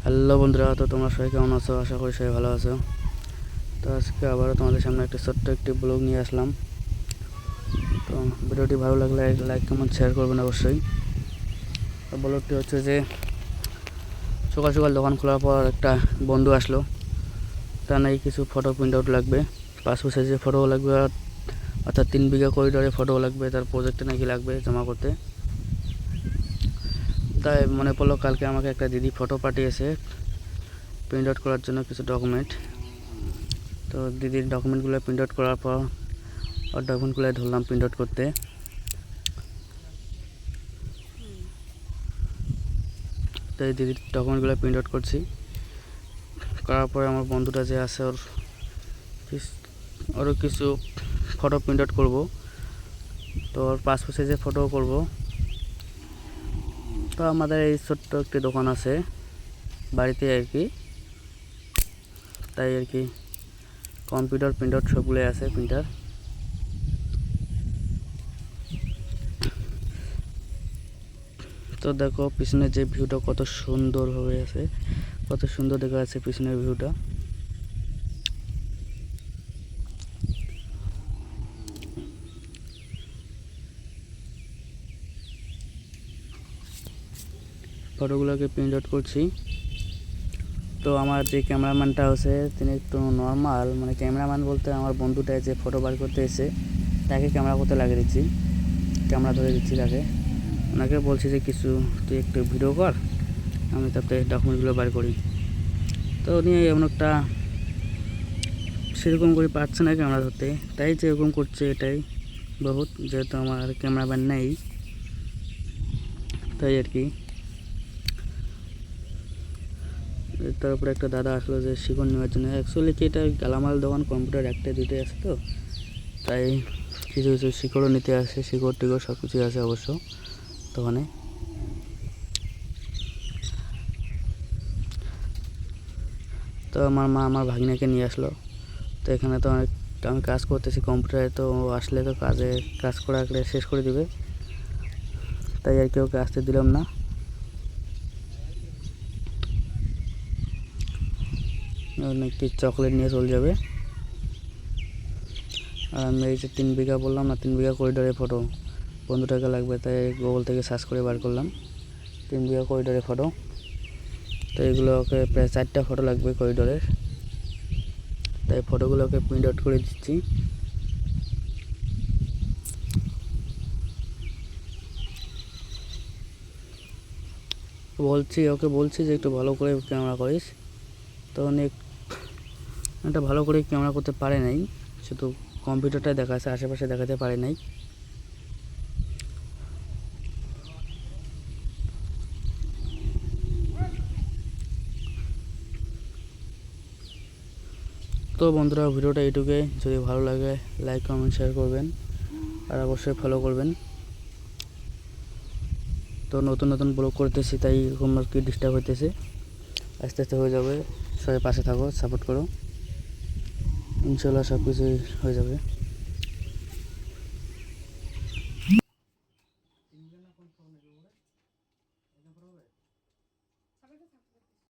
Hello বন্ধুরা, তো তোমরা সবাই কেমন আছো? আশা করি সবাই ভালো আছো। তো আজকে আবারও তোমাদের সামনে একটা ছোট্ট একটি ব্লগ নিয়ে আসলাম। তো ভিডিওটি ভালো লাগলে লাইক কমেন্ট শেয়ার করবেন অবশ্যই। তো ব্লগটি হচ্ছে যে সকাল সকাল দোকান খোলার পর একটা বন্ধু আসলো, তার নাকি কিছু ফটো প্রিন্ট আউট লাগবে, পাসপোর্ট সাইজের ফটো লাগবে, অর্থাৎ 3 বিঘা করিডোরে ফটো লাগবে, তার প্রজেক্টে নাকি লাগবে জমা করতে। তাই মনে পড়লো কালকে আমাকে একটা দিদি ফটো পাঠিয়েছে প্রিন্ট আউট করার জন্য কিছু ডকুমেন্ট। তো দিদির ডকুমেন্টগুলো প্রিন্ট আউট করার পর ওর ডকুমেন্টগুলো ধরলাম প্রিন্ট আউট করতে। তো এই দিদির ডকুমেন্টগুলো প্রিন্ট আউট করছি, করার পরে আমার বন্ধুটা যে আছে ওরও কিছু ফটো প্রিন্ট আউট করবো। তো ওর পাসপোর্ট সাইজের ফটোও করবো। তো আমাদের এই ছোট্ট একটি দোকান আছে বাড়িতে আর কি, তাই আর কি কম্পিউটার প্রিন্ট আউট সবগুলোই আছে প্রিন্টার। তো দেখো পিছনের যে ভিউটা কত সুন্দরভাবে আছে, কত সুন্দর দেখা যাচ্ছে পিছনের ভিউটা। ফটোগুলোকে প্রিন্ট আউট করছি। তো আমার যে ক্যামেরাম্যানটা আছে তিনি একটু নর্মাল, মানে ক্যামেরাম্যান বলতে আমার বন্ধুটা যে ফটো বার করতে এসে তাকে ক্যামেরা করতে লাগিয়ে দিচ্ছি, ক্যামেরা ধরে দিচ্ছি তাকে। ওনাকে বলছি যে কিছু তুই একটু ভিডিও কর, আমি তাতে ডকুমেন্টগুলো বার করি। তো উনি এমন একটা সেরকম করে পারছে না ক্যামেরা ধরতে, তাই যেরকম করছে এটাই বহুত, যেহেতু আমার ক্যামেরাম্যান নেই তাই আর কি। তারপরে একটা দাদা আসলো যে শিকড় নেওয়ার জন্য। অ্যাকচুয়ালি কি এটা গালামাল দোকান, কম্পিউটার একটা দুটোই আছে, তো তাই কিছু কিছু শিকড়ও নিতে আসে, শিকড় টিকড় সব কিছুই আছে অবশ্য দোকানে। তো আমার মা আমার ভাগিনাকে নিয়ে আসলো। তো এখানে তো আমি কাজ করতেছি কম্পিউটারে, তো ও আসলে তো কাজ করা শেষ করে দিবে, তাই আর কি ওকে আসতে দিলাম না। একটি চকলেট নিয়ে চলে যাবে। আর আমি এই যে 3 বিঘা বললাম না, 3 বিঘা করিডোরে ফটো বন্ধুটাকে লাগবে, তাই গুগল থেকে সার্চ করে বার করলাম 3 বিঘা করিডোরে ফটো। তো এগুলো ওকে প্রায় 4টা ফটো লাগবে করিডোরের, তাই ফটোগুলোকে প্রিন্ট আউট করে দিচ্ছি। ওকে বলছি যে একটু ভালো করে ক্যামেরা করিস। তো অনেক একটা ভালো করে ক্যামেরা করতে পারে নাই, শুধু কম্পিউটারটাই দেখাচ্ছে, আশেপাশে দেখাতে পারে নাই। তো বন্ধুরা ভিডিওটা এইটুকুই, যদি ভালো লাগে লাইক কমেন্ট শেয়ার করবেন আর অবশ্যই ফলো করবেন। তো নতুন নতুন ব্লগ করতেছি, তাই এরকম আর কি ডিস্টার্ব হইতেছে, আস্তে আস্তে হয়ে যাবে। সবাই পাশে থাকো, সাপোর্ট করো, ইনশাল্লাহ সব কিছুই হয়ে যাবে।